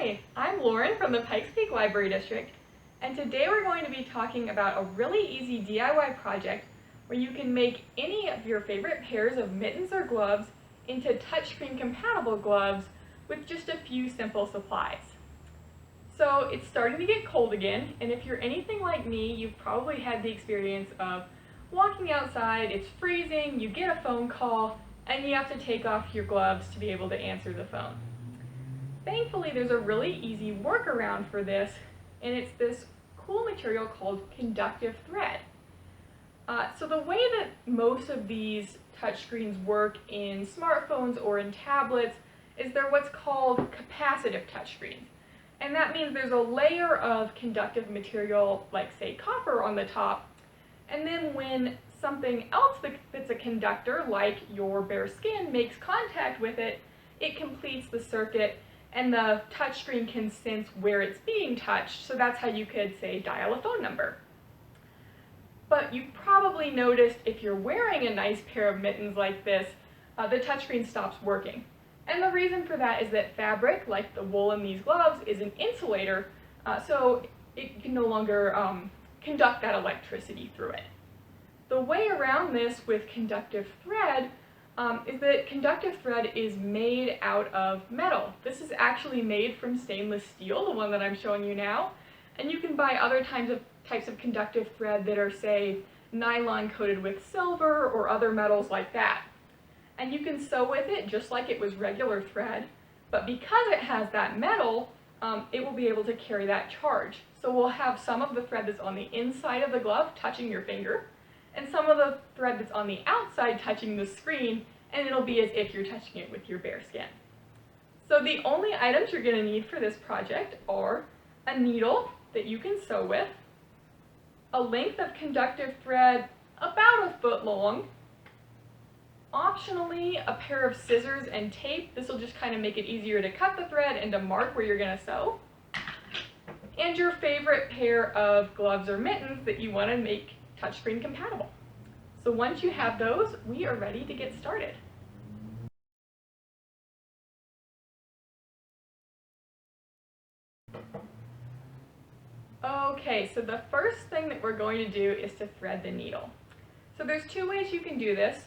Hi, I'm Lauren from the Pikes Peak Library District, and today we're going to be talking about a really easy DIY project where you can make any of your favorite pairs of mittens or gloves into touchscreen compatible gloves with just a few simple supplies. So it's starting to get cold again, and if you're anything like me, you've probably had the experience of walking outside, it's freezing, you get a phone call, and you have to take off your gloves to be able to answer the phone. Thankfully, there's a really easy workaround for this, and it's this cool material called conductive thread. So the way that most of these touchscreens work in smartphones or in tablets is they're what's called capacitive touchscreens. And that means there's a layer of conductive material, like say copper, on the top, and then when something else that's a conductor, like your bare skin, makes contact with it, it completes the circuit and the touchscreen can sense where it's being touched, so that's how you could, say, dial a phone number. But you've probably noticed if you're wearing a nice pair of mittens like this, the touchscreen stops working. And the reason for that is that fabric, like the wool in these gloves, is an insulator, so it can no longer conduct that electricity through it. The way around this with conductive thread is that conductive thread is made out of metal. This is actually made from stainless steel, the one that I'm showing you now. And you can buy other types of conductive thread that are, say, nylon coated with silver or other metals like that. And you can sew with it just like it was regular thread, but because it has that metal, it will be able to carry that charge. So we'll have some of the thread that's on the inside of the glove touching your finger, and some of the thread that's on the outside touching the screen, and it'll be as if you're touching it with your bare skin. So the only items you're going to need for this project are a needle that you can sew with, a length of conductive thread about a foot long, optionally a pair of scissors and tape. This will just kind of make it easier to cut the thread and to mark where you're going to sew, and your favorite pair of gloves or mittens that you want to make touchscreen compatible. So once you have those, we are ready to get started. Okay, so the first thing that we're going to do is to thread the needle. So there's two ways you can do this.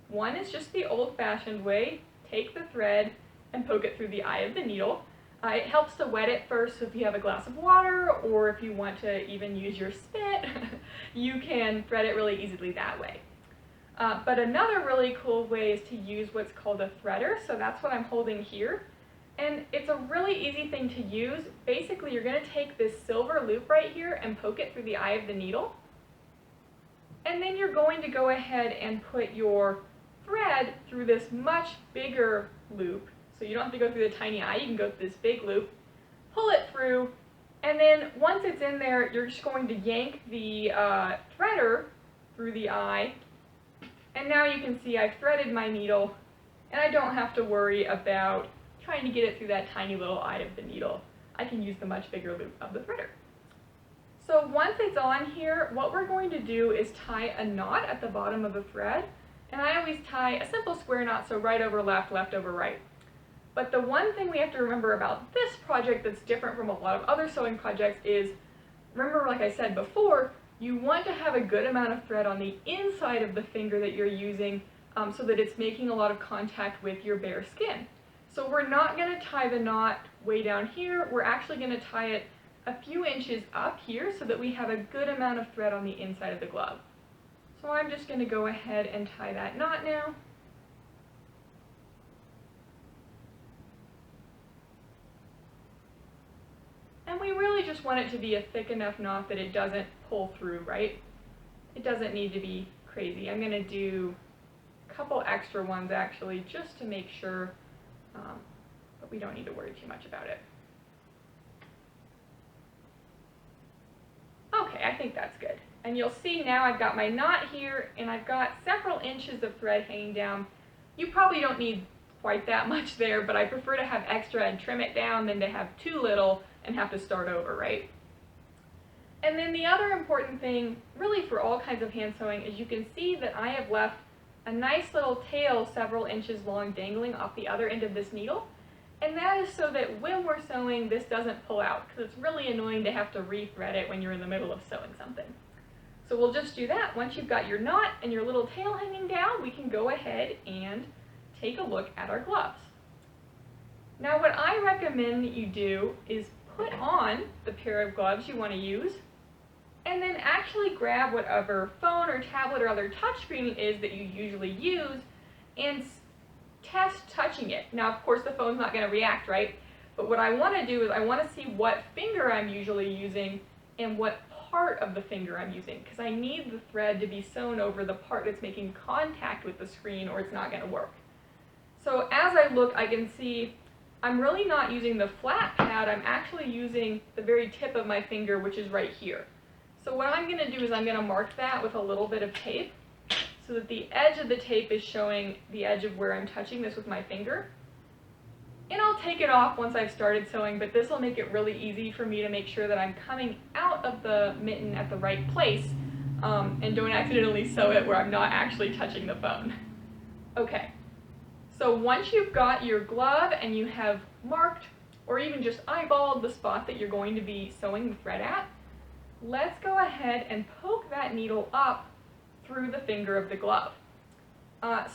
One is just the old-fashioned way. Take the thread and poke it through the eye of the needle. It helps to wet it first, so if you have a glass of water or if you want to even use your spit, you can thread it really easily that way. But another really cool way is to use what's called a threader, so that's what I'm holding here. And it's a really easy thing to use. Basically, you're going to take this silver loop right here and poke it through the eye of the needle. And then you're going to go ahead and put your thread through this much bigger loop. So you don't have to go through the tiny eye, you can go through this big loop, pull it through, and then once it's in there, you're just going to yank the threader through the eye. And now you can see I've threaded my needle, and I don't have to worry about trying to get it through that tiny little eye of the needle. I can use the much bigger loop of the threader. So once it's on here, what we're going to do is tie a knot at the bottom of the thread. And I always tie a simple square knot, so right over left, left over right. But the one thing we have to remember about this project that's different from a lot of other sewing projects is, remember, like I said before, you want to have a good amount of thread on the inside of the finger that you're using so that it's making a lot of contact with your bare skin. So we're not going to tie the knot way down here, we're actually going to tie it a few inches up here so that we have a good amount of thread on the inside of the glove. So I'm just going to go ahead and tie that knot now. And we really just want it to be a thick enough knot that it doesn't pull through, right? It doesn't need to be crazy. I'm going to do a couple extra ones actually just to make sure, but we don't need to worry too much about it. Okay, I think that's good. And you'll see now I've got my knot here and I've got several inches of thread hanging down. You probably don't need quite that much there, but I prefer to have extra and trim it down than to have too little and have to start over, right? And then the other important thing, really for all kinds of hand sewing, is you can see that I have left a nice little tail several inches long dangling off the other end of this needle. And that is so that when we're sewing, this doesn't pull out, because it's really annoying to have to re-thread it when you're in the middle of sewing something. So we'll just do that. Once you've got your knot and your little tail hanging down, we can go ahead and take a look at our gloves. Now what I recommend that you do is put on the pair of gloves you want to use, and then actually grab whatever phone or tablet or other touchscreen it is that you usually use and test touching it. Now, of course, the phone's not going to react, right? But what I want to do is I want to see what finger I'm usually using and what part of the finger I'm using, because I need the thread to be sewn over the part that's making contact with the screen or it's not going to work. So as I look, I can see I'm really not using the flat pad, I'm actually using the very tip of my finger, which is right here. So what I'm going to do is I'm going to mark that with a little bit of tape, so that the edge of the tape is showing the edge of where I'm touching this with my finger. And I'll take it off once I've started sewing, but this will make it really easy for me to make sure that I'm coming out of the mitten at the right place and don't accidentally sew it where I'm not actually touching the phone. Okay, so once you've got your glove and you have marked or even just eyeballed the spot that you're going to be sewing the thread at, let's go ahead and poke that needle up through the finger of the glove.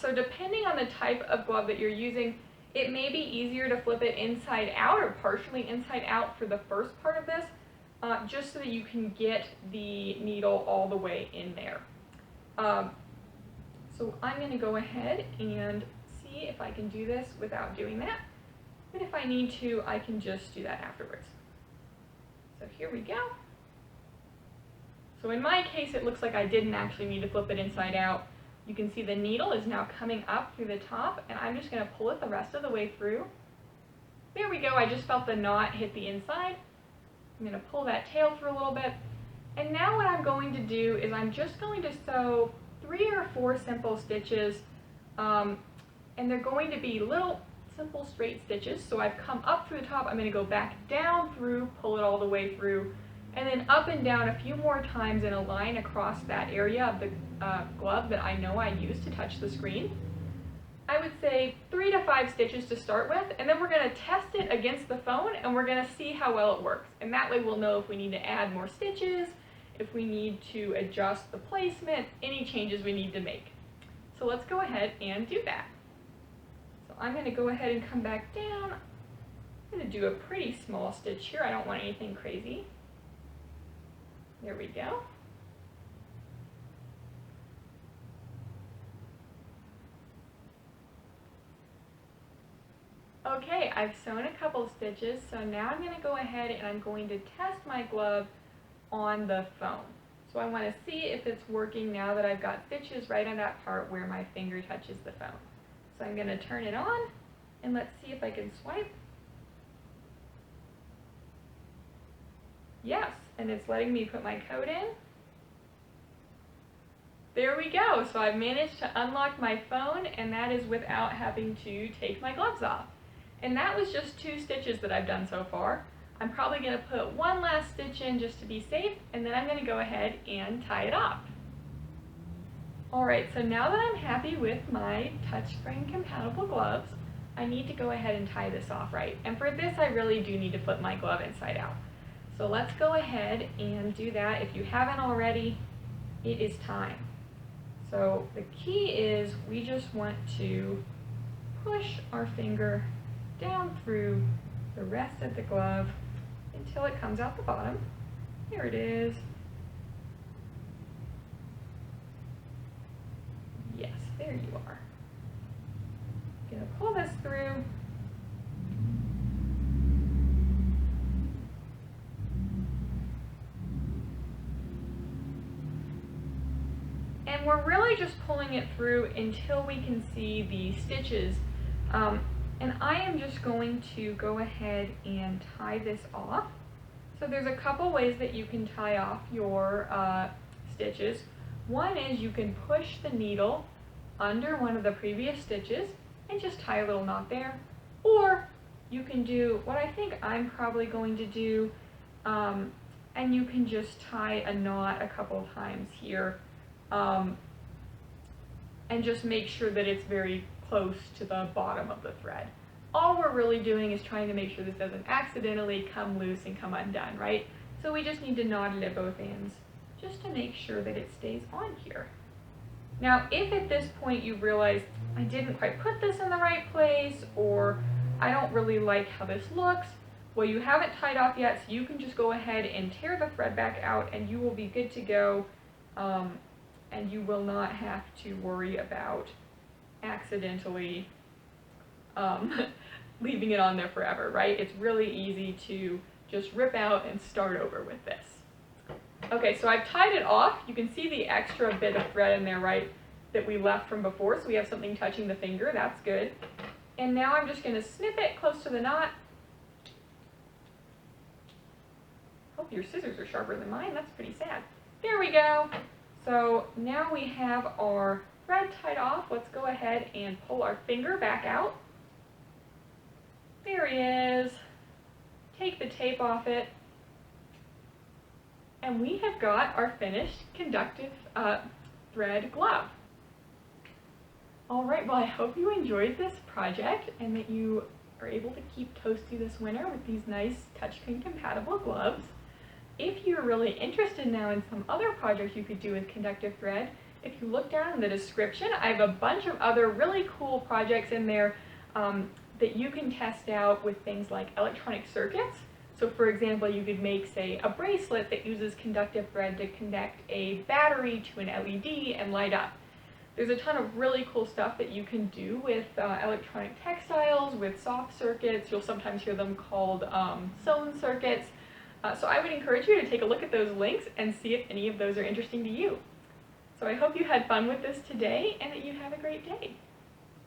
So depending on the type of glove that you're using, it may be easier to flip it inside out or partially inside out for the first part of this, just so that you can get the needle all the way in there. So I'm going to go ahead and see if I can do this without doing that. And if I need to, I can just do that afterwards. So here we go. So in my case, it looks like I didn't actually need to flip it inside out. You can see the needle is now coming up through the top, and I'm just going to pull it the rest of the way through. There we go, I just felt the knot hit the inside. I'm going to pull that tail through a little bit. And now what I'm going to do is I'm just going to sew 3 or 4 simple stitches, and they're going to be little simple straight stitches. So I've come up through the top, I'm going to go back down through, pull it all the way through, and then up and down a few more times in a line across that area of the glove that I know I use to touch the screen. I would say 3 to 5 stitches to start with, and then we're going to test it against the phone and we're going to see how well it works. And that way we'll know if we need to add more stitches, if we need to adjust the placement, any changes we need to make. So let's go ahead and do that. So I'm going to go ahead and come back down. I'm going to do a pretty small stitch here. I don't want anything crazy. There we go. Okay, I've sewn a couple stitches, so now I'm going to go ahead and I'm going to test my glove on the phone. So I want to see if it's working now that I've got stitches right on that part where my finger touches the phone. So I'm going to turn it on, and let's see if I can swipe. Yes, and it's letting me put my code in. There we go. So I've managed to unlock my phone, and that is without having to take my gloves off. And that was just 2 stitches that I've done so far. I'm probably going to put one last stitch in just to be safe, and then I'm going to go ahead and tie it off. Alright, so now that I'm happy with my touchscreen compatible gloves, I need to go ahead and tie this off right. And for this, I really do need to flip my glove inside out. So let's go ahead and do that. If you haven't already, it is time. So the key is we just want to push our finger down through the rest of the glove until it comes out the bottom. Here it is. Yes, there you are. I'm going to pull this through. And we're really just pulling it through until we can see the stitches. And I am just going to go ahead and tie this off. So there's a couple ways that you can tie off your stitches. One is you can push the needle under one of the previous stitches and just tie a little knot there. Or you can do what I think I'm probably going to do, and you can just tie a knot a couple times here. And just make sure that it's very close to the bottom of the thread. all we're really doing is trying to make sure this doesn't accidentally come loose and come undone, right? So we just need to knot it at both ends just to make sure that it stays on here. Now, if at this point you realize I didn't quite put this in the right place, or I don't really like how this looks, well, you haven't tied off yet, so you can just go ahead and tear the thread back out and you will be good to go, and you will not have to worry about accidentally leaving it on there forever, right? It's really easy to just rip out and start over with this. Okay, so I've tied it off. You can see the extra bit of thread in there, right, that we left from before, so we have something touching the finger. That's good. And now I'm just going to snip it close to the knot. Hope your scissors are sharper than mine. That's pretty sad. There we go. So now we have our thread tied off. Let's go ahead and pull our finger back out. There he is. Take the tape off it. And we have got our finished conductive thread glove. All right, well, I hope you enjoyed this project and that you are able to keep toasty this winter with these nice touchscreen compatible gloves. If you're really interested now in some other projects you could do with conductive thread, if you look down in the description, I have a bunch of other really cool projects in there that you can test out with things like electronic circuits. So for example, you could make, say, a bracelet that uses conductive thread to connect a battery to an LED and light up. There's a ton of really cool stuff that you can do with electronic textiles, with soft circuits. You'll sometimes hear them called sewn circuits. So I would encourage you to take a look at those links and see if any of those are interesting to you. So I hope you had fun with this today and that you have a great day.